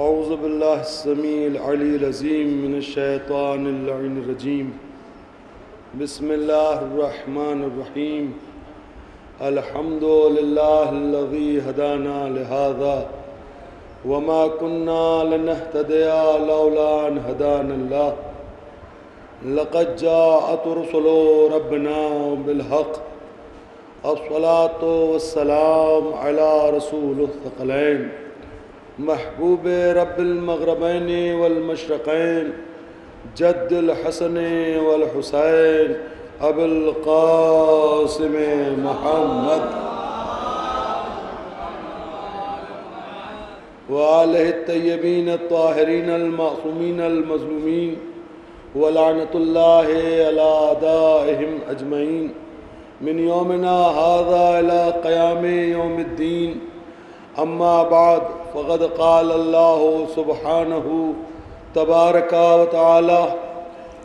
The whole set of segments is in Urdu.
اعوذ باللہ السمیع العلی العظیم من الشیطان اللعین الرجیم بسم اللہ الرحمن الرحیم الحمد للہ الذی ہدانا لہذا وما كنا لنهتدي لولا ان هدانا اللہ لقد جاءت رسل ربنا بالحق الصلاة والسلام على رسول الثقلین محبوب رب المغربین والمشرقین جد الحسن والحسین ابو القاسم محمد وآلہ الطیبین الطاہرین المعصومین المظلومین ولعنۃ اللہ علی اعدائہم اجمعین من یومنا ھذا الی قیام یوم الدین اما بعد فقد قال اللہ سبحانہ تبارک و تعالی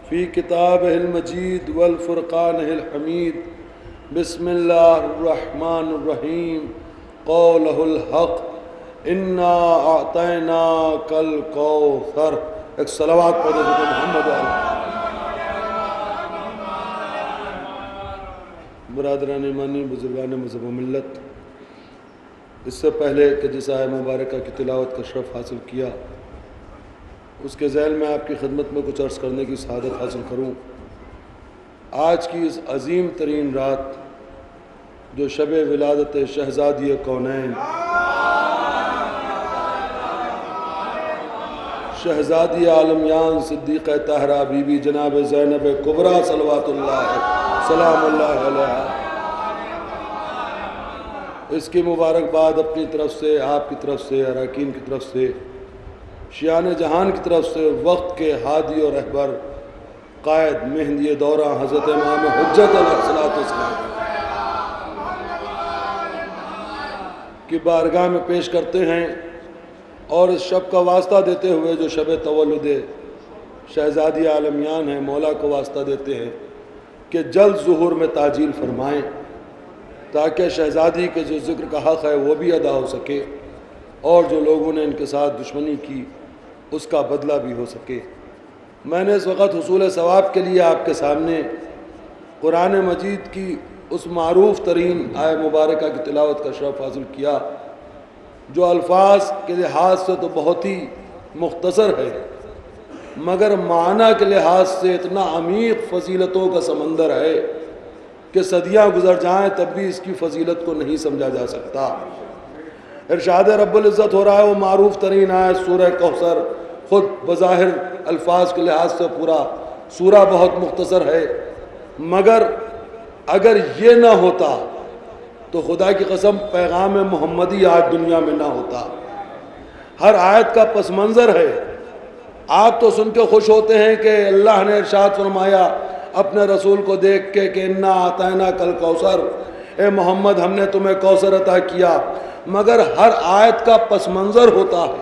فی کتابہ المجید والفرقانہ الحمید بسم اللہ الرحمن الرحیم قولہ الحق انا اعطیناک الکوثر۔ ایک صلوات پڑھ دو محمد برادران ایمانی، بزرگان مذہب و ملت، اس سے پہلے کہ جس آیہ مبارکہ کی تلاوت کا شرف حاصل کیا، اس کے ذیل میں آپ کی خدمت میں کچھ عرض کرنے کی سعادت حاصل کروں۔ آج کی اس عظیم ترین رات جو شب ولادت شہزادی کونین شہزادی عالمیان صدیقہ طاہرہ بی بی جناب زینب کبریٰ صلوات اللہ سلام اللہ علیہ، اس کی مبارکباد اپنی طرف سے، آپ کی طرف سے، اراکین کی طرف سے، شیعان جہان کی طرف سے، وقت کے ہادی اور رہبر قائد مہندی دورہ حضرت امام حجت علیہ السلام کی بارگاہ میں پیش کرتے ہیں، اور اس شب کا واسطہ دیتے ہوئے جو شب تولد شہزادی عالمیان ہیں، مولا کو واسطہ دیتے ہیں کہ جلد ظہور میں تعجیل فرمائیں، تاکہ شہزادی کے جو ذکر کا حق ہے وہ بھی ادا ہو سکے، اور جو لوگوں نے ان کے ساتھ دشمنی کی اس کا بدلہ بھی ہو سکے۔ میں نے اس وقت حصول ثواب کے لیے آپ کے سامنے قرآن مجید کی اس معروف ترین آیہ مبارکہ کی تلاوت کا شرف حاصل کیا، جو الفاظ کے لحاظ سے تو بہت ہی مختصر ہے، مگر معنی کے لحاظ سے اتنا عمیق فضیلتوں کا سمندر ہے کہ صدیاں گزر جائیں تب بھی اس کی فضیلت کو نہیں سمجھا جا سکتا۔ ارشاد رب العزت ہو رہا ہے، وہ معروف ترین آیت سورہ کوثر، خود بظاہر الفاظ کے لحاظ سے پورا سورہ بہت مختصر ہے، مگر اگر یہ نہ ہوتا تو خدا کی قسم پیغام محمدی آج دنیا میں نہ ہوتا۔ ہر آیت کا پس منظر ہے۔ آپ تو سن کے خوش ہوتے ہیں کہ اللہ نے ارشاد فرمایا اپنے رسول کو دیکھ کے کہ انا اعطیناک الکوثر، اے محمد ہم نے تمہیں کوثر عطا کیا، مگر ہر آیت کا پس منظر ہوتا ہے۔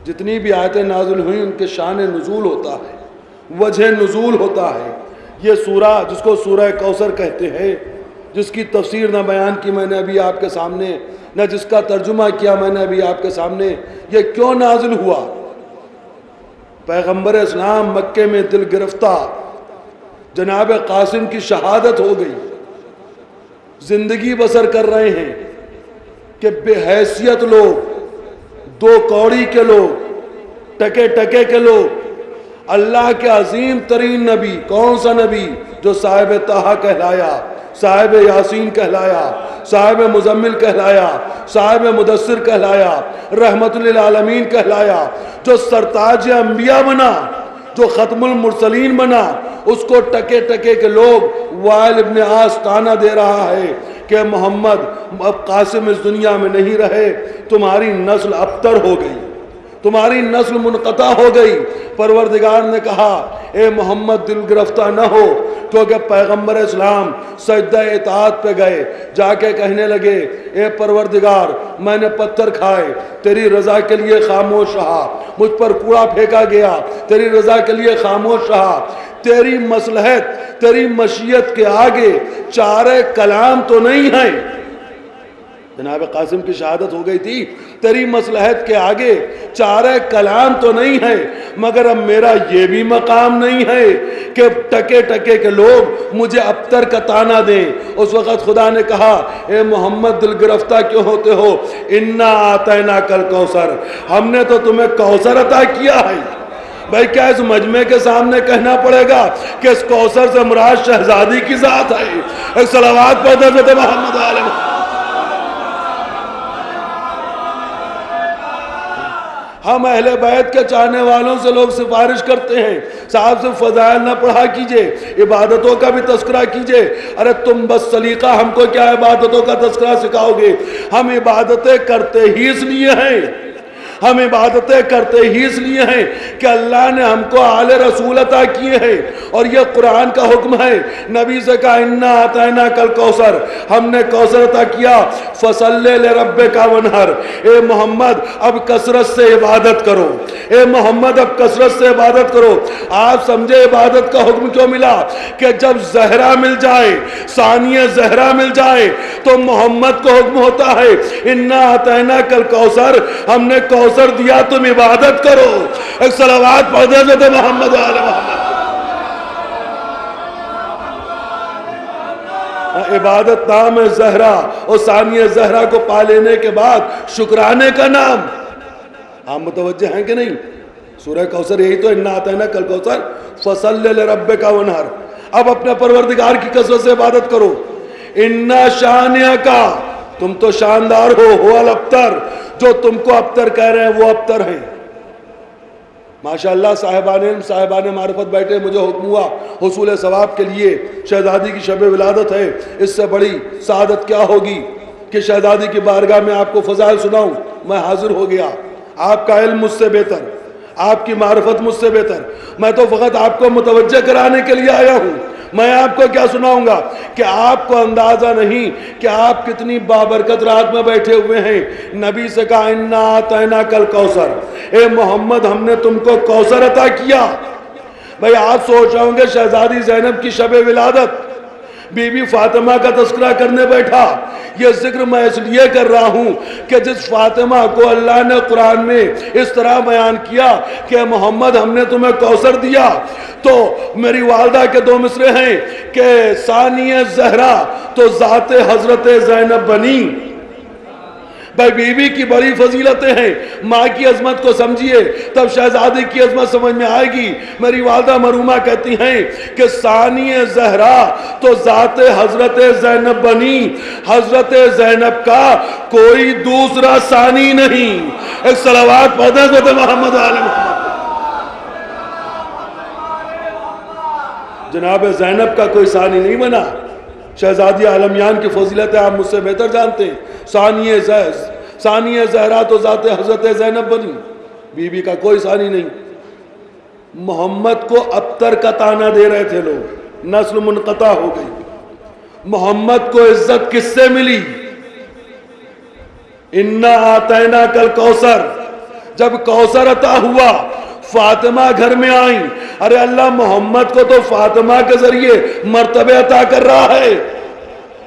جتنی بھی آیتیں نازل ہوئیں ان کے شان نزول ہوتا ہے، وجہ نزول ہوتا ہے۔ یہ سورہ جس کو سورہ کوثر کہتے ہیں، جس کی تفسیر نہ بیان کی میں نے ابھی آپ کے سامنے، نہ جس کا ترجمہ کیا میں نے ابھی آپ کے سامنے، یہ کیوں نازل ہوا؟ پیغمبر اسلام مکے میں دل گرفتہ، جناب قاسم کی شہادت ہو گئی، زندگی بسر کر رہے ہیں کہ بے حیثیت لوگ، دو کوڑی کے لوگ، ٹکے ٹکے کے لوگ، اللہ کے عظیم ترین نبی، کون سا نبی؟ جو صاحب طہ کہلایا، صاحب یاسین کہلایا، صاحب مزمل کہلایا، صاحب مدثر کہلایا، رحمت للعالمین کہلایا، جو سرتاج انبیاء بنا، جو ختم المرسلین بنا، اس کو ٹکے ٹکے کے لوگ وائل ابن عاص تانا دے رہا ہے کہ محمد اب قاسم اس دنیا میں نہیں رہے، تمہاری نسل ابتر ہو گئی، تمہاری نسل منقطع ہو گئی۔ پروردگار نے کہا اے محمد دل گرفتہ نہ ہو، کیونکہ پیغمبر اسلام سجدہ اطاعت پہ گئے، جا کے کہنے لگے اے پروردگار میں نے پتھر کھائے، تیری رضا کے لیے خاموش رہا، مجھ پر کوڑا پھینکا گیا، تیری رضا کے لیے خاموش رہا، تیری مصلحت تیری مشیت کے آگے چارے کلام تو نہیں ہیں۔ جناب قاسم کی شہادت ہو گئی تھی، تیری مصلحت کے آگے چارہ کلام تو نہیں ہے، مگر اب میرا یہ بھی مقام نہیں ہے کہ ٹکے ٹکے کے لوگ مجھے ابتر کا تانا دیں۔ اس وقت خدا نے کہا اے محمد دل گرفتہ کیوں ہوتے ہو، انا آتینا کل کوثر، ہم نے تو تمہیں کوثر عطا کیا ہے۔ بھائی کیا اس مجمع کے سامنے کہنا پڑے گا کہ اس کوثر سے مراد شہزادی کی ذات ہے؟ ایک صلوات پڑھ حضرت محمد علیہ وسلم۔ ہم اہل بیت کے چاہنے والوں سے لوگ سفارش کرتے ہیں صاحب سے فضائل نہ پڑھا کیجئے، عبادتوں کا بھی تذکرہ کیجئے۔ ارے تم بس سلیقہ ہم کو کیا عبادتوں کا تذکرہ سکھاؤ گے؟ ہم عبادتیں کرتے ہی اس لیے ہیں، ہم عبادتیں کرتے ہی اس لیے ہیں کہ اللہ نے ہم کو آل رسول عطا کیے ہیں، اور یہ قرآن کا حکم ہے۔ نبی سے کہا انا آتینا کل کوثر، ہم نے کوثر عطا کیا، فصلی لربک وانحر، اے محمد اب کثرت سے عبادت کرو، اے محمد اب کثرت سے عبادت کرو۔ آپ سمجھے عبادت کا حکم کیوں ملا؟ کہ جب زہرا مل جائے، ثانیہ زہرا مل جائے تو محمد کو حکم ہوتا ہے انا آتینا کل کوثر، ہم نے کوثر دیا، تم عبادت کرو۔ ایک صلوات پڑھ دے حضرت محمد علیہ محمد۔ عبادت نام ہے زہرا، اور ثانیہ زہرا کو پا لینے کے بعد شکرانے کا نام۔ آپ متوجہ ہیں کہ نہیں؟ سورہ کوثر یہی تو، انا آتینا کل کوثر فصلی لربک وانحر۔ اب اپنے پروردگار کی کثرت سے عبادت کرو۔ انا شانئک، تم تو شاندار ہو الابتر، جو تم کو ابتر کہہ رہے ہیں وہ ابتر ہیں۔ ماشاءاللہ صاحبان علم صاحبان معرفت بیٹھے، مجھے حکم ہوا حصول ثواب کے لیے شہزادی کی شب ولادت ہے، اس سے بڑی سعادت کیا ہوگی کہ شہزادی کی بارگاہ میں آپ کو فضائل سناؤں۔ میں حاضر ہو گیا، آپ کا علم مجھ سے بہتر، آپ کی معرفت مجھ سے بہتر، میں تو فقط آپ کو متوجہ کرانے کے لیے آیا ہوں۔ میں آپ کو کیا سناؤں گا کہ آپ کو اندازہ نہیں کہ آپ کتنی بابرکت رات میں بیٹھے ہوئے ہیں۔ نبی سے کہا انا آتینا کل کوثر، اے محمد ہم نے تم کو کوثر عطا کیا۔ بھئی آپ سوچ رہے ہوں گے شہزادی زینب کی شب ولادت، بی بی فاطمہ کا تذکرہ کرنے بیٹھا۔ یہ ذکر میں اس لیے کر رہا ہوں کہ جس فاطمہ کو اللہ نے قرآن میں اس طرح بیان کیا کہ محمد ہم نے تمہیں کوثر دیا، تو میری والدہ کے دو مصرے ہیں کہ ثانیہ زہرا تو ذات حضرت زینب بنی۔ بھائی بی بی کی بڑی فضیلتیں ہیں، ماں کی عظمت کو سمجھیے تب شہزادی کی عظمت سمجھ میں آئے گی۔ میری والدہ مرحومہ کہتی ہیں کہ ثانیہ زہرا تو ذات حضرت زینب بنی، حضرت زینب کا کوئی دوسرا ثانی نہیں۔ ایک صلوات پڑھ دیں حضرت محمد علیہ محمد۔ جناب زینب کا کوئی ثانی نہیں بنا۔ شہزادی عالمیان کی فضیلتیں آپ مجھ سے بہتر جانتے ہیں۔ ثانیہ زہرا تو ذات حضرت زینب بنی، بی بی کا کوئی ثانی نہیں۔ محمد کو ابتر کا تانا دے رہے تھے لوگ، نسل منقطع ہو گئی۔ محمد کو عزت کس سے ملی؟ انا آتینا کل کوثر، جب کوثر عطا ہوا فاطمہ گھر میں آئیں، ارے اللہ محمد کو تو فاطمہ کے ذریعے مرتبہ عطا کر رہا ہے۔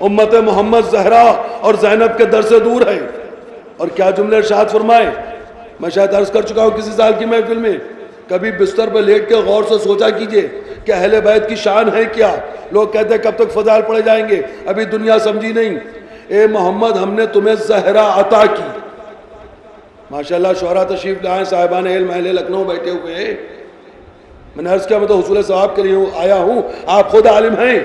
امت محمد زہرا اور زینب کے در سے دور ہے۔ اور کیا جملے ارشاد فرمائے، میں شاید عرض کر چکا ہوں کسی سال کی محفل میں، کبھی بستر پہ لیٹ کے غور سے سوچا کیجئے کہ اہل بیت کی شان ہے کیا۔ لوگ کہتے ہیں کب تک فضائل پڑھے جائیں گے، ابھی دنیا سمجھی نہیں۔ اے محمد ہم نے تمہیں زہرا عطا کی۔ ماشاءاللہ شعراء تشریف لائیں، صاحبان علم اہل لکھنؤ بیٹھے ہوئے ہیں۔ میں نے عرض کیا میں تو حصول ثواب کے لیے آیا ہوں، آپ خود عالم ہیں،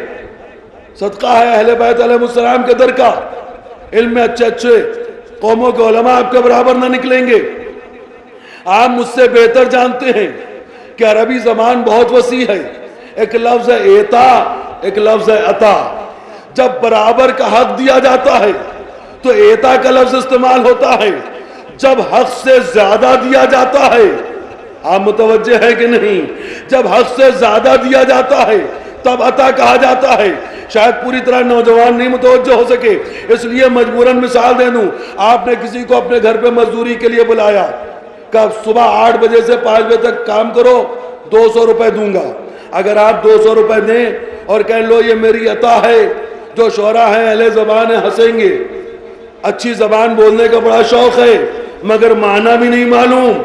صدقہ ہے اہل بیت علیہ السلام کے در کا۔ علم میں اچھے قوموں کے علماء آپ کے برابر نہ نکلیں گے۔ آپ مجھ سے بہتر جانتے ہیں کہ عربی زبان بہت وسیع ہے، ایک لفظ ہے ایتا، ایک لفظ ہے عطا۔ جب برابر کا حق دیا جاتا ہے تو ایتا کا لفظ استعمال ہوتا ہے، جب حق سے زیادہ دیا جاتا ہے، آپ متوجہ ہے کہ نہیں، جب حق سے زیادہ دیا جاتا ہے تب عطا کہا جاتا ہے۔ شاید پوری طرح نوجوان نہیں متوجہ ہو سکے، اس لیے مجبوراً مثال دے دوں۔ آپ نے کسی کو اپنے گھر پہ مزدوری کے لیے بلایا کہ صبح 8 بجے سے 5 بجے تک کام کرو، 200 روپے دوں گا۔ اگر آپ 200 روپے دیں اور کہیں لو یہ میری عطا ہے، جو شعراء ہیں اہل زبان ہیں ہنسیں گے، اچھی زبان بولنے کا بڑا شوق ہے مگر معنی بھی نہیں معلوم.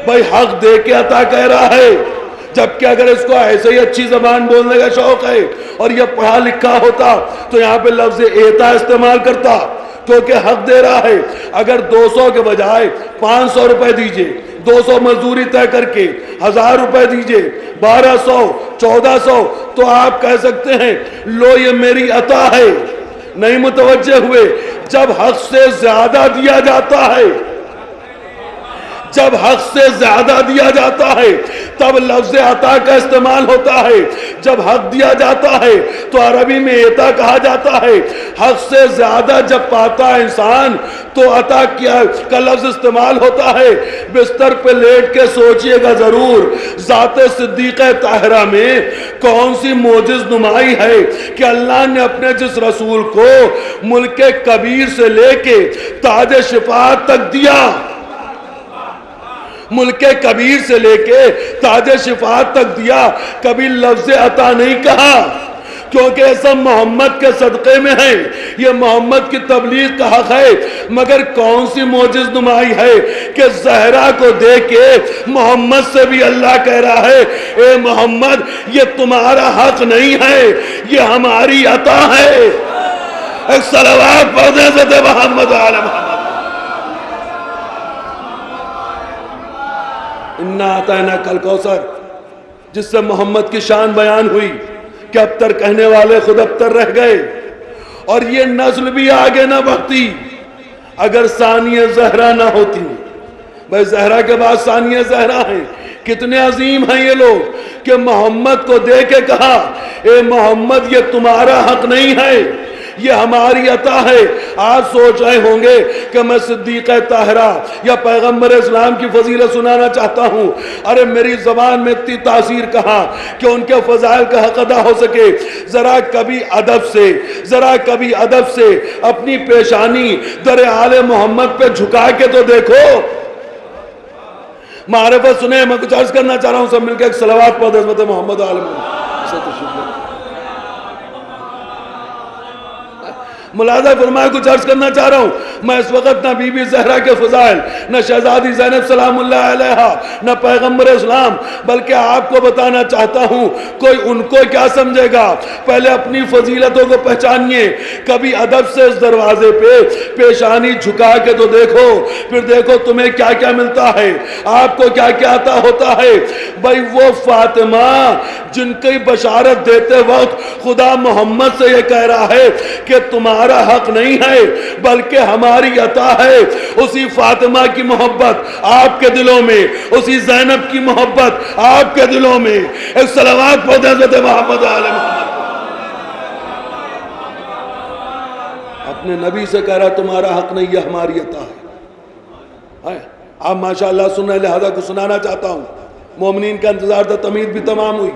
بھائی حق دے کے عطا کہہ رہا ہے، جبکہ اگر اس کو ایسے ہی اچھی زبان بولنے کا شوق ہے اور یہ پڑھا لکھا ہوتا تو یہاں پہ لفظ ایتا استعمال کرتا، کیونکہ حق دے رہا ہے. اگر 200 کے بجائے 500 روپے دیجئے، 200 مزدوری طے کر کے 1000 روپے دیجئے، 1200 1400، تو آپ کہہ سکتے ہیں لو یہ میری عطا ہے. نہیں متوجہ ہوئے؟ جب حق سے زیادہ دیا جاتا ہے، جب حق سے زیادہ دیا جاتا ہے تب لفظ عطا کا استعمال ہوتا ہے. جب حق دیا جاتا ہے تو عربی میں عطا کہا جاتا ہے. حق سے زیادہ جب پاتا ہے انسان تو عطا کا لفظ استعمال ہوتا ہے. بستر پہ لیٹ کے سوچئے گا ضرور ذات صدیقہ طاہرہ میں کون سی معجز نمائی ہے کہ اللہ نے اپنے جس رسول کو ملک کبیر سے لے کے تاج شفاعت تک دیا، ملک کبیر سے لے کے تاج شفاعت تک دیا، کبھی لفظ عطا نہیں کہا، کیونکہ ایسا محمد کے صدقے میں ہے، یہ محمد کی تبلیغ کا حق ہے. مگر کون سی معجز نمائی ہے کہ زہرا کو دے کے محمد سے بھی اللہ کہہ رہا ہے اے محمد یہ تمہارا حق نہیں ہے، یہ ہماری عطا ہے. ایک صلوات پڑھنے سے دے محمد علی محمد. اِنَّا أَعْطَيْنَاكَ الْكَوْثَرَ، جس سے محمد کی شان بیان ہوئی کہ ابتر کہنے والے خود ابتر رہ گئے اور یہ نسل بھی آگے نہ بڑھتی اگر ثانیہ زہرا نہ ہوتی. بھائی زہرا کے بعد ثانیہ زہرا ہیں، کتنے عظیم ہیں یہ لوگ کہ محمد کو دے کے کہا اے محمد یہ تمہارا حق نہیں ہے، یہ ہماری عطا ہے. آج سوچ رہے ہوں گے کہ میں صدیقہ طاہرہ یا پیغمبر اسلام کی فضیلت سنانا چاہتا ہوں. ارے میری زبان میں اتنی تاثیر کہاں کہ ان کے فضائل کا حق ادا ہو سکے. ذرا کبھی ادب سے اپنی پیشانی در آل محمد پہ جھکا کے تو دیکھو. معرفت سنیں، میں کچھ عرض کرنا چاہ رہا ہوں، سب مل کے ایک صلوات پڑھ حضرت محمد علی محمد. ملاحظہ فرمایا کچھ عرض کرنا چاہ رہا ہوں. میں اس وقت نہ بی بی زہرا کے فضائل، نہ شہزادی زینب سلام اللہ علیہا، نہ پیغمبر اسلام، بلکہ آپ کو بتانا چاہتا ہوں کوئی ان کو کیا سمجھے گا. پہلے اپنی فضیلتوں کو پہچانیے. کبھی ادب سے اس دروازے پہ پیشانی جھکا کے تو دیکھو، پھر دیکھو تمہیں کیا کیا ملتا ہے، آپ کو کیا کیا عطا ہوتا ہے. بھائی وہ فاطمہ جن کی بشارت دیتے وقت خدا محمد سے یہ کہہ رہا ہے کہ تمہارا حق نہیں ہے بلکہ ہماری عطا ہے. اسی فاطمہ کی محبت آپ کے دلوں میں، اسی زینب کی محبت آپ کے دلوں میں. ایک صلوات پڑھ حضرت محمد علی محمد. اپنے نبی سے کہہ رہا تمہارا حق نہیں، یہ ہماری عطا ہے. آپ ماشاءاللہ سن رہے، لہذا کو سنانا چاہتا ہوں. مومنین کا انتظار تھا، تمید بھی تمام ہوئی.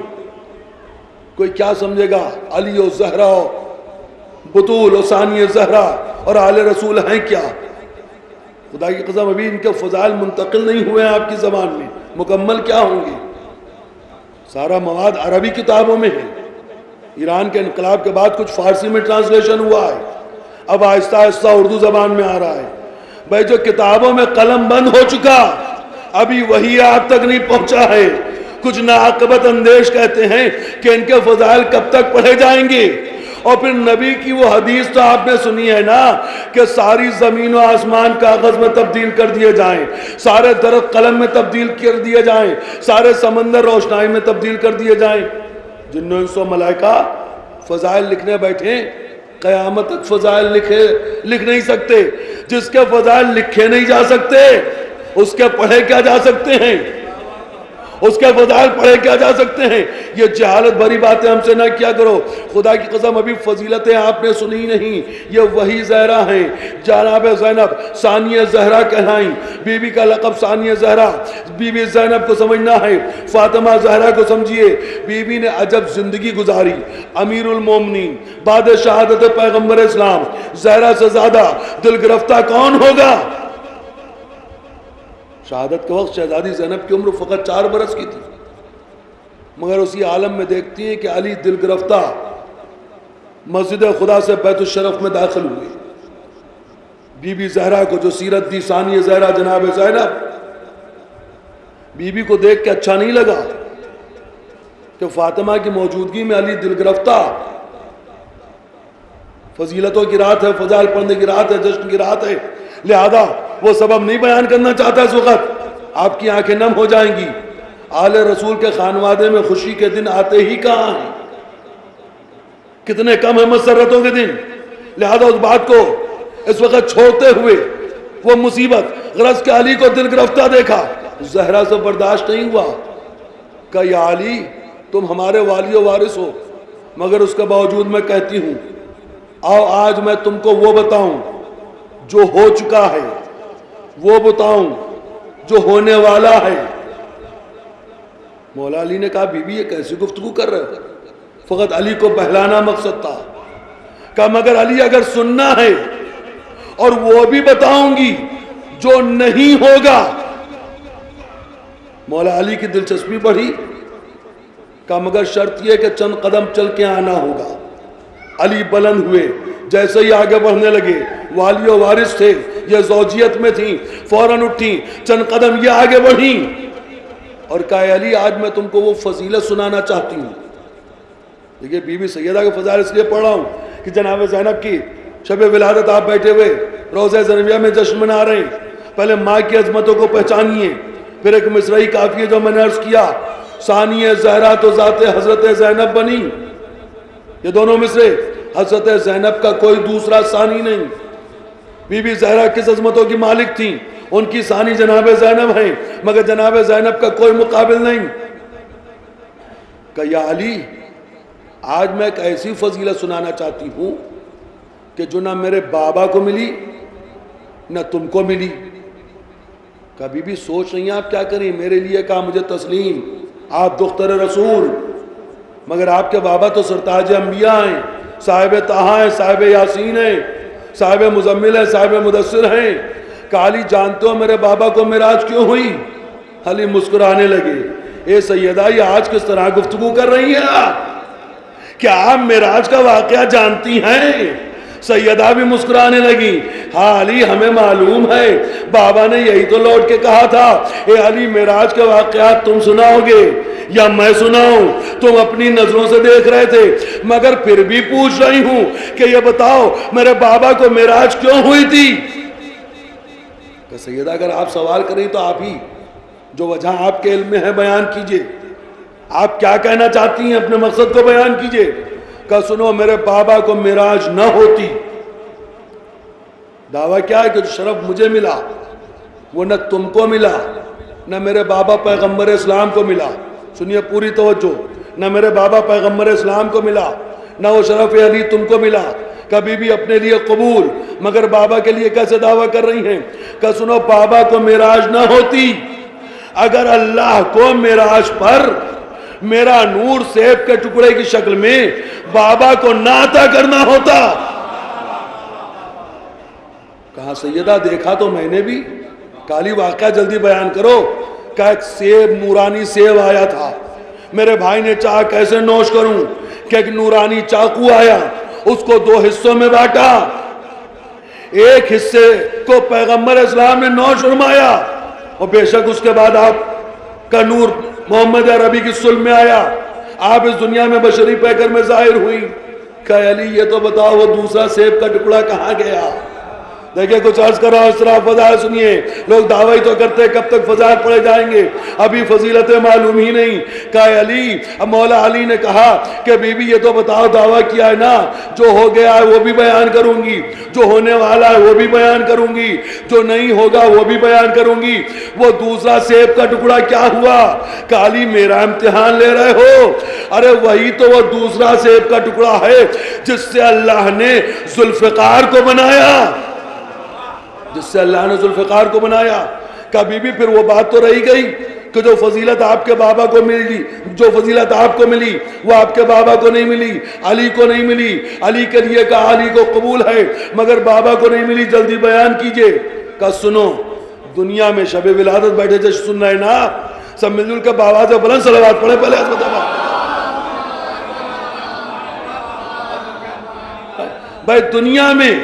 کوئی کیا سمجھے گا علی و زہرا بطول و ثانیہ زہرا اور آل رسول ہیں کیا؟ خدا کی قسم ابھی ان کے فضائل منتقل نہیں ہوئے ہیں آپ کی زبان میں، مکمل کیا ہوں گے؟ سارا مواد عربی کتابوں میں ہے. ایران کے انقلاب کے بعد کچھ فارسی میں ٹرانسلیشن ہوا ہے، اب آہستہ آہستہ اردو زبان میں آ رہا ہے. بھائی جو کتابوں میں قلم بند ہو چکا ابھی وہی آپ تک نہیں پہنچا ہے. کچھ ناعاقبت اندیش کہتے ہیں کہ ان کے فضائل کب تک پڑھے جائیں گے. اور پھر نبی کی وہ حدیث تو آپ نے سنی ہے نا کہ ساری زمین و آسمان کاغذ میں تبدیل کر دیے جائیں، سارے درخت قلم میں تبدیل کر دیے جائیں، سارے سمندر روشنائی میں تبدیل کر دیے جائیں. جن و انس و ملائکہ فضائل لکھنے بیٹھے، قیامت تک فضائل لکھ نہیں سکتے. جس کے فضائل لکھے نہیں جا سکتے اس کے پڑھے کیا جا سکتے ہیں؟ اس کے فضائل پڑھے کیا جا سکتے ہیں؟ یہ جہالت بھری باتیں ہم سے نہ کیا کرو. خدا کی قسم ابھی فضیلتیں آپ نے سنی نہیں. یہ وہی زہرا ہیں. جناب زینب ثانیہ زہرا کہلائیں. بی بی کا لقب ثانیہ زہرا. بی بی زینب کو سمجھنا ہے، فاطمہ زہرا کو سمجھیے. بی بی نے عجب زندگی گزاری. امیر المومنین بعد شہادت پیغمبر اسلام، زہرا سے زیادہ دل گرفتہ کون ہوگا؟ شہادت کے وقت شہزادی زینب کی عمر فقط 4 برس کی تھی، مگر اسی عالم میں دیکھتی ہیں کہ علی دل گرفتہ مسجد خدا سے بیت الشرف میں داخل ہوئے. بی بی زہرا کو جو سیرت دی ثانی زہرا جناب زینب، بی بی کو دیکھ کے اچھا نہیں لگا کہ فاطمہ کی موجودگی میں علی دل گرفتہ، فضیلتوں کی رات ہے، فضائل پڑھنے کی رات ہے، جشن کی رات ہے، لہذا وہ سبب نہیں بیان کرنا چاہتا اس وقت، آپ کی آنکھیں نم ہو جائیں گی۔ آل رسول کے خانوادے میں خوشی کے دن آتے ہی کہاں ہیں، کتنے کم ہیں مسرتوں کے دن، لہذا اس بات کو اس وقت چھوڑتے ہوئے وہ مصیبت، غرض کہ علی کو دل گرفتہ دیکھا، زہرا سے برداشت نہیں ہوا، کہا یا علی تم ہمارے والی و وارث ہو، مگر اس کے باوجود میں کہتی ہوں آؤ آج میں تم کو وہ بتاؤں جو ہو چکا ہے، وہ بتاؤں جو ہونے والا ہے۔ مولا علی نے کہا بی بی یہ کیسی گفتگو کر رہے ہو؟ فقط علی کو بہلانا مقصد تھا، کہا مگر علی اگر سننا ہے اور وہ بھی بتاؤں گی جو نہیں ہوگا۔ مولا علی کی دلچسپی بڑھی، کہا مگر شرط یہ کہ چند قدم چل کے آنا ہوگا۔ علی بلند ہوئے، جیسے ہی آگے بڑھنے لگے، والی و وارث تھے، یہ زوجیت میں تھیں، فوراً اٹھیں، چند قدم یہ آگے بڑھیں اور کہا علی آج میں تم کو وہ فضیلت سنانا چاہتی ہوں۔ دیکھیے بی بی سیدہ کے فضائل اس لیے پڑھ رہا ہوں کہ جناب زینب کی شب ولادت آپ بیٹھے ہوئے روضہ زینبیہ میں جشن منا رہے ہیں، پہلے ماں کی عظمتوں کو پہچانیے، پھر ایک مصرعی کافی ہے جو میں نے عرض کیا، ثانی زہرا تو ذات حضرت زینب بنی، یہ دونوں مصرے حضرت زینب کا کوئی دوسرا ثانی نہیں۔ بی بی زہرا کس عظمتوں کی مالک تھیں، ان کی ثانی جناب زینب ہیں، مگر جناب زینب کا کوئی مقابل نہیں۔ کہ یا علی آج میں ایک ایسی فضیلت سنانا چاہتی ہوں کہ جو نہ میرے بابا کو ملی نہ تم کو ملی۔ کبھی بھی سوچ نہیں آپ کیا کریں، میرے لیے کہا مجھے تسلیم، آپ دختر رسول، مگر آپ کے بابا تو سرتاج انبیاء ہیں، صاحب طٰہٰ ہیں، صاحب یاسین ہیں، صاحب مزمل ہیں، صاحب مدثر ہیں۔ کہ علی جانتے ہو میرے بابا کو معراج کیوں ہوئی؟ علی مسکرانے لگے، اے سیدہ یہ آج کس طرح گفتگو کر رہی ہیں آپ؟ کیا آپ معراج کا واقعہ جانتی ہیں؟ سیدہ بھی مسکرانے لگی، ہاں علی ہمیں معلوم ہے، بابا نے یہی تو لوٹ کے کہا تھا، اے علی معراج کے واقعات تم سناؤ گے یا میں سناؤں؟ تم اپنی نظروں سے دیکھ رہے تھے، مگر پھر بھی پوچھ رہی ہوں کہ یہ بتاؤ میرے بابا کو معراج کیوں ہوئی تھی؟ کہ سیدہ اگر آپ سوال کریں تو آپ ہی جو وجہ آپ کے علم میں ہے بیان کیجئے، آپ کیا کہنا چاہتی ہیں اپنے مقصد کو بیان کیجئے۔ کہ سنو میرے بابا کو معراج نہ ہوتی، دعویٰ کیا ہے کہ جو شرف مجھے ملا وہ نہ تم کو ملا نہ میرے بابا پیغمبر اسلام کو ملا، سنیے پوری توجہ، نہ میرے بابا پیغمبر اسلام کو ملا نہ وہ شرف علی تم کو ملا، کبھی بھی اپنے لیے قبول، مگر بابا کے لیے کیسے دعویٰ کر رہی ہیں؟ کہ سنو بابا کو معراج نہ ہوتی، اگر اللہ کو معراج پر میرا نور سیب کے ٹکڑے کی شکل میں بابا کو نہ عطا کرنا ہوتا۔ کہا سیدہ دیکھا تو میں نے بھی، کالی واقعہ جلدی بیان کرو۔ کہ ایک سیب، نورانی سیب آیا تھا، میرے بھائی نے چاہا کیسے نوش کروں، کہ ایک نورانی چاقو آیا، اس کو دو حصوں میں بانٹا، ایک حصے کو پیغمبر اسلام نے نوش فرمایا، اور بے شک اس کے بعد آپ کا نور محمد عربی کی صلب میں آیا، آپ اس دنیا میں بشری پیکر میں ظاہر ہوئی۔ کہ علی یہ تو بتاؤ وہ دوسرا سیب کا ٹکڑا کہاں گیا؟ دیکھیں کچھ عرض کرو، اس طرح فضائل سنیے، لوگ دعویٰ تو کرتے کب تک فضائل پڑھے جائیں گے، ابھی فضیلتیں معلوم ہی نہیں۔ کہا علی، اب مولا علی نے کہا کہ بی بی یہ تو بتاؤ دعویٰ کیا ہے نا، جو ہو گیا ہے وہ بھی بیان کروں گی، جو ہونے والا ہے وہ بھی بیان کروں گی، جو نہیں ہوگا وہ بھی بیان کروں گی، وہ دوسرا سیب کا ٹکڑا کیا ہوا؟ کہ علی میرا امتحان لے رہے ہو؟ ارے وہی تو وہ دوسرا سیب کا ٹکڑا ہے جس سے اللہ نے ذوالفقار کو بنایا، جس سے اللہ نے ذوالفقار کو بنایا۔ کہ بی بی پھر وہ بات تو رہی گئی کہ جو فضیلت آپ کے بابا کو ملی، جو فضیلت آپ کو ملی وہ آپ کے بابا کو نہیں ملی، علی کو نہیں ملی، علی کے لیے کہا علی کو قبول ہے مگر بابا کو نہیں ملی، جلدی بیان کیجئے۔ کہ سنو دنیا میں شب ولادت بیٹھے جیسے سن رہے نا، سب مل جل کے باواز بلند صلوات پڑھے پہلے عظمت اللہ۔ بھائی دنیا میں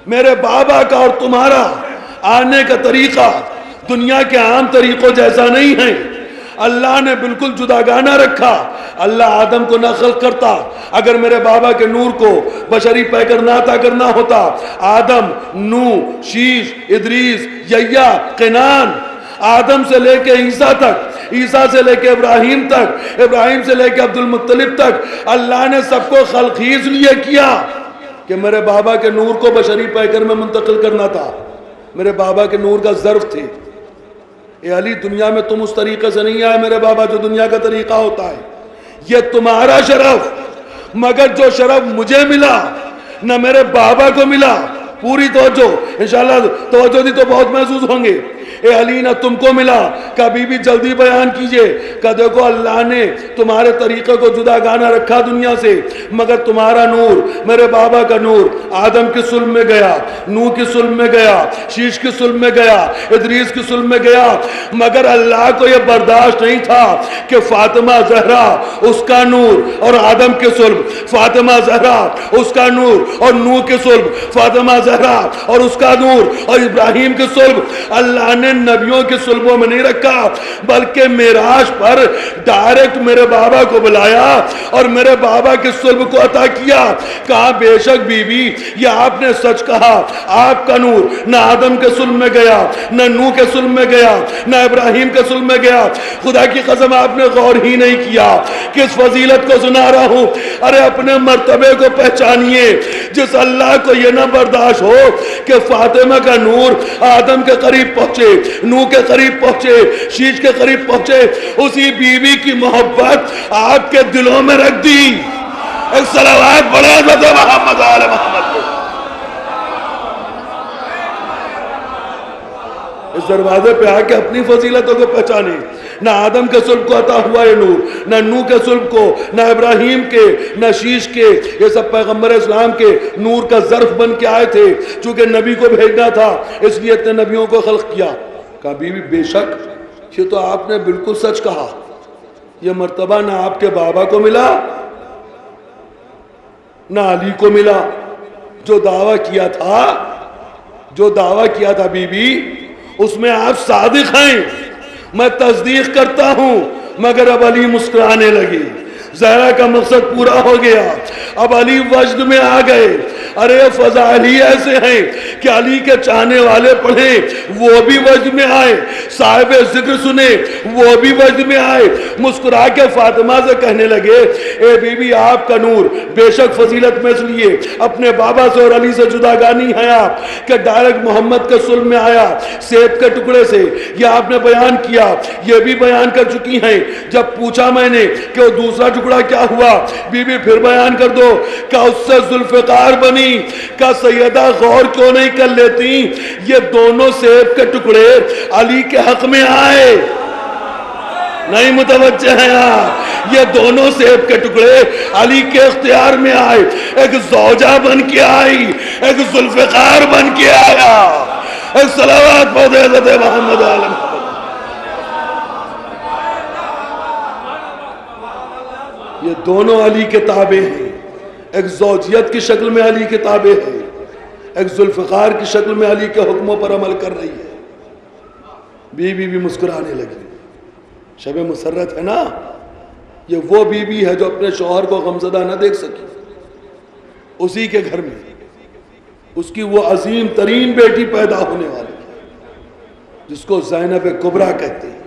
میرے بابا کا اور تمہارا آنے کا طریقہ دنیا کے عام طریقوں جیسا نہیں ہے. اللہ نے بالکل جداگانہ رکھا. اللہ آدم کو نہ خلق کرتا اگر میرے بابا کے نور کو بشری پیکر نہ عطا کرنا ہوتا. آدم، نوح، شیش، ادریس، یحییٰ، قینان، آدم سے لے کے عیسیٰ تک، عیسیٰ سے لے کے ابراہیم تک، ابراہیم سے لے کے عبد المطلب تک، اللہ نے سب کو خلق ہی اس لیے کیا کہ میرے بابا کے نور کو بشری پیکر میں منتقل کرنا تھا. میرے بابا کے نور کا ظرف تھی. اے علی، دنیا میں تم اس طریقے سے نہیں آئے میرے بابا جو دنیا کا طریقہ ہوتا ہے. یہ تمہارا شرف، مگر جو شرف مجھے ملا نہ میرے بابا کو ملا. پوری توجہ، انشاءاللہ توجہ دی تو بہت محسوس ہوں گے. اے علی، نہ تم کو ملا. کبھی بھی جلدی بیان کیجئے کہ دیکھو اللہ نے تمہارے طریقے کو جدا گانا رکھا دنیا سے، مگر تمہارا نور، میرے بابا کا نور آدم کی صلب میں گیا، نوح کی صلب میں گیا، شیش کی صلب میں گیا، ادریس کی صلب میں گیا. مگر اللہ کو یہ برداشت نہیں تھا کہ فاطمہ زہرا اس کا نور اور آدم کی صلب، فاطمہ زہرا اس کا نور اور نوح کی صلب، فاطمہ زہرا اور اس کا نور اور ابراہیم کی صلب اللہ نے نبیوں کی صلبوں میں نہیں رکھا، بلکہ معراج پر ڈائریکٹ میرے بابا کو بلایا اور میرے بابا کی صلب کو عطا کیا. کہا بے شک بی بی، یہ آپ نے سچ کہا، آپ کا نور نہ آدم کے صلب میں گیا، نہ نوح کے صلب میں گیا، نہ ابراہیم کے صلب میں گیا. خدا کی قسم آپ نے غور ہی نہیں کیا. کس فضیلت کو سنا رہا ہوں. ارے اپنے مرتبے کو پہچانیے. جس اللہ کو یہ نہ برداشت ہو کہ فاطمہ کا نور آدم کے قریب پہنچے، نوح کے قریب پہنچے، شیش کے قریب پہنچے، اسی بیوی کی محبت آپ کے دلوں میں رکھ دی. ایک صلوات پڑھے حضرت محمد آل محمد کو. اس دروازے پہ آ کے اپنی فضیلتوں کو پہچانے. نہ آدم کے صلب کو عطا ہوا یہ نور، نہ نوح کے صلب کو، نہ ابراہیم کے، نہ شیش کے. یہ سب پیغمبر اسلام کے نور کا ظرف بن کے آئے تھے. چونکہ نبی کو بھیجنا تھا اس لیے اتنے نبیوں کو خلق کیا. کہا بی بی بے شک یہ تو آپ نے بالکل سچ کہا. یہ مرتبہ نہ آپ کے بابا کو ملا نہ علی کو ملا. جو دعویٰ کیا تھا بی بی، اس میں آپ صادق ہیں، میں تصدیق کرتا ہوں. مگر اب علی مسکرانے لگی. زہرا کا مقصد پورا ہو گیا. اب علی وجد میں آ گئے. ارے فضائل ہی ایسے ہیں کہ علی کے چاہنے والے پڑھیں وہ بھی وجد میں آئے، صاحب ذکر سنے وہ بھی وجد میں آئے. مسکرا کے فاطمہ سے کہنے لگے اے بی بی آپ کا نور بے شک فضیلت میں اس لیے اپنے بابا سے اور علی سے جداگانی ہے آپ کہ ڈائریکٹ محمد کے صلب میں آیا سیب کے ٹکڑے سے. یہ آپ نے بیان کیا، یہ بھی بیان کر چکی ہیں. جب پوچھا میں نے کہ وہ دوسرا ٹکڑا کیا ہوا، بی بی پھر بیان کر دو. کہ اس سے ذوالفقار بنی. کہ سیدہ غور کیوں نہیں کر لیتی، یہ دونوں سیب کے ٹکڑے علی کے حق میں آئے. نہیں متوجہ ہیں آپ؟ یہ دونوں سیب کے ٹکڑے علی کے اختیار میں آئے. ایک زوجہ بن کے آئی، ایک ذوالفقار بن کے آیا. ایک صلوات پڑھ حضرت محمد علیہ وسلم. یہ دونوں علی کے تابع ہیں. ایک زوجیت کی شکل میں علی کے تابع ہے، ایک ذوالفقار کی شکل میں علی کے حکموں پر عمل کر رہی ہے. بی بی بھی مسکرانے لگی. شب مسرت ہے نا، یہ وہ بی بی ہے جو اپنے شوہر کو غمزدہ نہ دیکھ سکی. اسی کے گھر میں اس کی وہ عظیم ترین بیٹی پیدا ہونے والی جس کو زینب کبریٰ کہتے ہیں.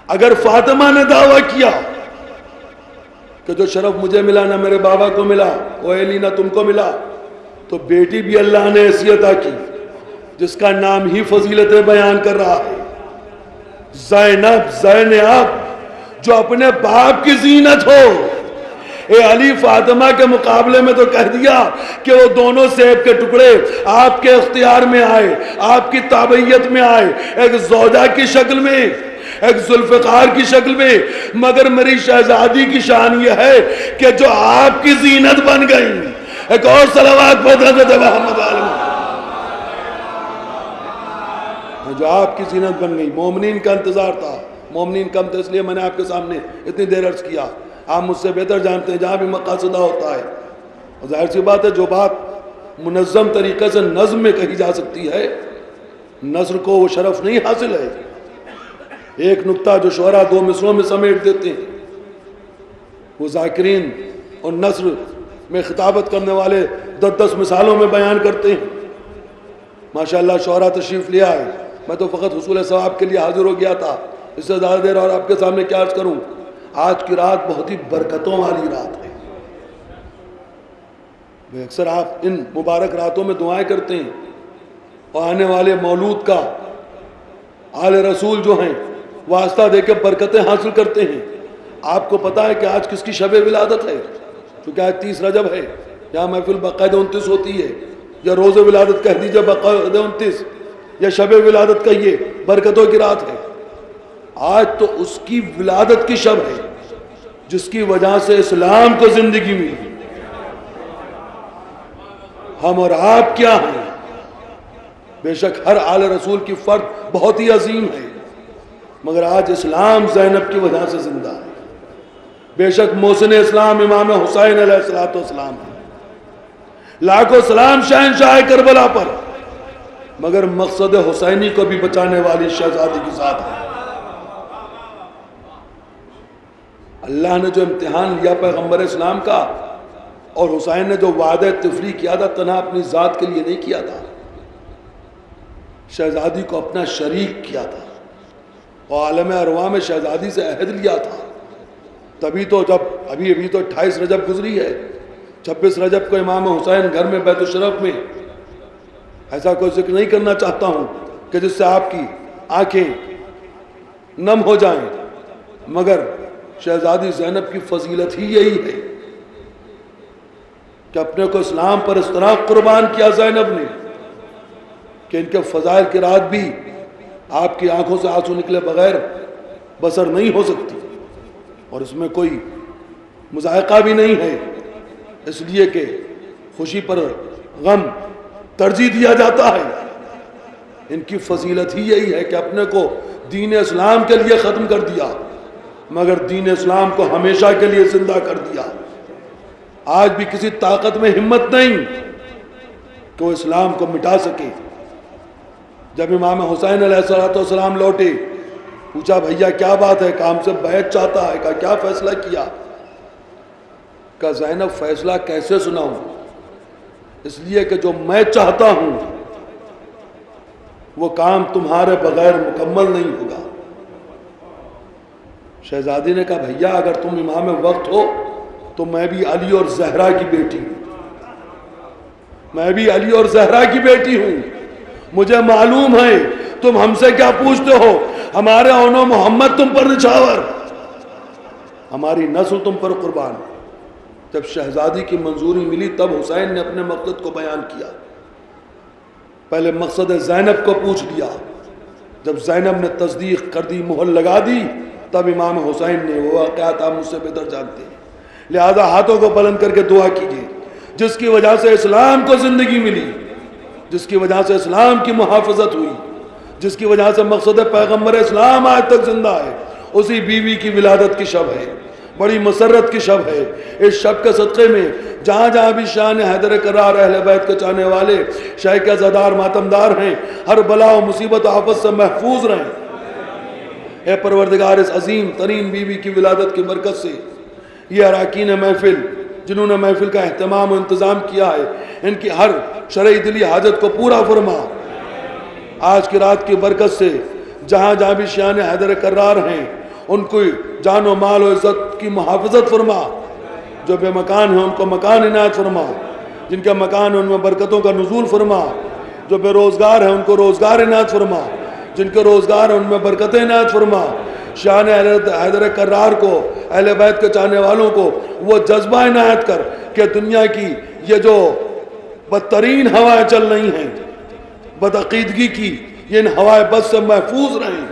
اگر فاطمہ نے دعویٰ کیا کہ جو شرف مجھے ملا نہ میرے بابا کو ملا، او علی نہ تم کو ملا، تو بیٹی بھی اللہ نے ایسی عطا کی جس کا نام ہی فضیلت بیان کر رہا ہے. زینب جو اپنے باپ کی زینت ہو. اے علی فاطمہ کے مقابلے میں تو کہہ دیا کہ وہ دونوں سیب کے ٹکڑے آپ کے اختیار میں آئے، آپ کی تابعیت میں آئے، ایک زوجہ کی شکل میں، ایک ذوالفقار کی شکل میں. مگر میری شہزادی کی شان یہ ہے کہ جو آپ کی زینت بن گئی. ایک اور صلوات پڑھ حضرت محمد علیہ جو آپ کی زینت بن گئی. مومنین کا انتظار تھا. مومنین کم تھے اس لیے میں نے آپ کے سامنے اتنی دیر عرض کیا. آپ مجھ سے بہتر جانتے ہیں جہاں بھی مقاصدہ ہوتا ہے، اور ظاہر سی بات ہے جو بات منظم طریقے سے نظم میں کہی جا سکتی ہے، نثر کو وہ شرف نہیں حاصل ہے۔ ایک نکتہ جو شعراء 2 مصروں میں سمیٹ دیتے ہیں، وہ ذاکرین اور نثر میں خطابت کرنے والے 10 مثالوں میں بیان کرتے ہیں۔ ماشاءاللہ شعراء تشریف لے آئے، میں تو فقط حصول ثواب کے لیے حاضر ہو گیا تھا، اس سے زیادہ دیر اور آپ کے سامنے کیا عرض کروں۔ آج کی رات بہت ہی برکتوں والی رات ہے۔ اکثر آپ ان مبارک راتوں میں دعائیں کرتے ہیں، اور آنے والے مولود کا آل رسول جو ہیں واسطہ دے کے برکتیں حاصل کرتے ہیں۔ آپ کو پتا ہے کہ آج کس کی شب ولادت ہے؟ کیونکہ آج 30 رجب ہے، یہاں محفل باقاعدہ 29 ہوتی ہے، یا روز ولادت کہہ دیجئے باقاعدہ 29، یا شب ولادت کہیے، برکتوں کی رات ہے۔ آج تو اس کی ولادت کی شب ہے جس کی وجہ سے اسلام کو زندگی ملی۔ ہم اور آپ کیا ہیں؟ بے شک ہر آل رسول کی فرد بہت ہی عظیم ہے، مگر آج اسلام زینب کی وجہ سے زندہ ہے۔ بے شک محسن اسلام امام حسین علیہ السلام ہے، لاکھوں سلام شہنشاہ کربلا پر، مگر مقصد حسینی کو بھی بچانے والی شہزادی کے ساتھ ہے۔ اللہ نے جو امتحان لیا پیغمبر اسلام کا، اور حسین نے جو وعدہ تفریح کیا تھا، تنہا اپنی ذات کے لیے نہیں کیا تھا، شہزادی کو اپنا شریک کیا تھا، اور عالم ارواح میں شہزادی سے عہد لیا تھا۔ تبھی تو جب ابھی تو 28 رجب گزری ہے، 26 رجب کو امام حسین گھر میں بیت الشرف میں، ایسا کوئی ذکر نہیں کرنا چاہتا ہوں کہ جس سے آپ کی آنکھیں نم ہو جائیں، مگر شہزادی زینب کی فضیلت ہی یہی ہے کہ اپنے کو اسلام پر اس طرح قربان کیا زینب نے کہ ان کے فضائل کی رات بھی آپ کی آنکھوں سے آنسو نکلے بغیر بسر نہیں ہو سکتی، اور اس میں کوئی مذائقہ بھی نہیں ہے، اس لیے کہ خوشی پر غم ترجیح دیا جاتا ہے۔ ان کی فضیلت ہی یہی ہے کہ اپنے کو دین اسلام کے لیے ختم کر دیا، مگر دین اسلام کو ہمیشہ کے لیے زندہ کر دیا۔ آج بھی کسی طاقت میں ہمت نہیں کہ وہ اسلام کو مٹا سکے۔ جب امام حسین علیہ السلام لوٹے، پوچھا بھیا کیا بات ہے؟ کہ ہم سے بیعت چاہتا ہے۔ کہا کیا فیصلہ کیا؟ کہا زینب فیصلہ کیسے سناؤں، اس لیے کہ جو میں چاہتا ہوں وہ کام تمہارے بغیر مکمل نہیں ہوگا۔ شہزادی نے کہا بھیا اگر تم امام وقت ہو تو میں بھی علی اور زہرا کی بیٹی ہوں، میں بھی علی اور زہرا کی بیٹی ہوں، مجھے معلوم ہے تم ہم سے کیا پوچھتے ہو، ہمارے اونو محمد تم پر نچھاور، ہماری نسل تم پر قربان۔ جب شہزادی کی منظوری ملی تب حسین نے اپنے مقصد کو بیان کیا۔ پہلے مقصد زینب کو پوچھ لیا، جب زینب نے تصدیق کر دی، مہر لگا دی، تب امام حسین نے، وہ واقعات آپ مجھ سے بہتر جانتے ہیں، لہذا ہاتھوں کو بلند کر کے دعا کیجیے جس کی وجہ سے اسلام کو زندگی ملی، جس کی وجہ سے اسلام کی محافظت ہوئی، جس کی وجہ سے مقصد پیغمبر اسلام آج تک زندہ ہے، اسی بیوی کی ولادت کی شب ہے، بڑی مسرت کی شب ہے۔ اس شب کے صدقے میں جہاں جہاں بھی شان حیدر کرار اہل بیت کے چاہنے والے شیخ عزادار ماتمدار ہیں، ہر بلا و مصیبت و آفت سے محفوظ رہیں۔ اے پروردگار اس عظیم ترین بیوی کی ولادت کی برکت سے یہ اراکین محفل جنہوں نے محفل کا اہتمام و انتظام کیا ہے، ان کی ہر شرعی دلی حاجت کو پورا فرما۔ آج کی رات کی برکت سے جہاں جہاں بھی شان حیدر کرار ہیں ان کو جان و مال و عزت کی محافظت فرما، جو بے مکان ہیں ان کو مکان عنایت فرما، جن کے مکان ہیں ان میں برکتوں کا نزول فرما، جو بے روزگار ہیں ان کو روزگار عنایت فرما، جن کے روزگار ہیں ان میں برکتیں عنایت فرما۔ شان حیدر کرار کو، اہل بیت کے چاہنے والوں کو وہ جذبہ عنایت کر کہ دنیا کی یہ جو بدترین ہوائیں چل رہی ہیں بدعقیدگی کی، یہ ان ہوائیں بد سے محفوظ رہیں،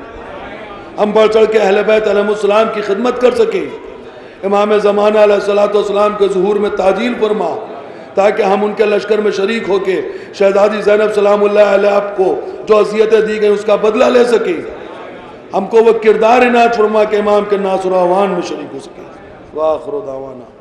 ہم بڑھ چڑھ کے اہل بیت علیہ السلام کی خدمت کر سکیں۔ امام زمانہ علیہ السلام کے ظہور میں تعجیل فرما تاکہ ہم ان کے لشکر میں شریک ہو کے شہزادی زینب سلام اللہ علیہ کو جو عصیتیں دی گئیں اس کا بدلہ لے سکیں۔ ہم کو وہ کردار عنایت فرما کہ امام کے ناصر و عوان میں شریک ہو سکیں۔ وآخر دعوانا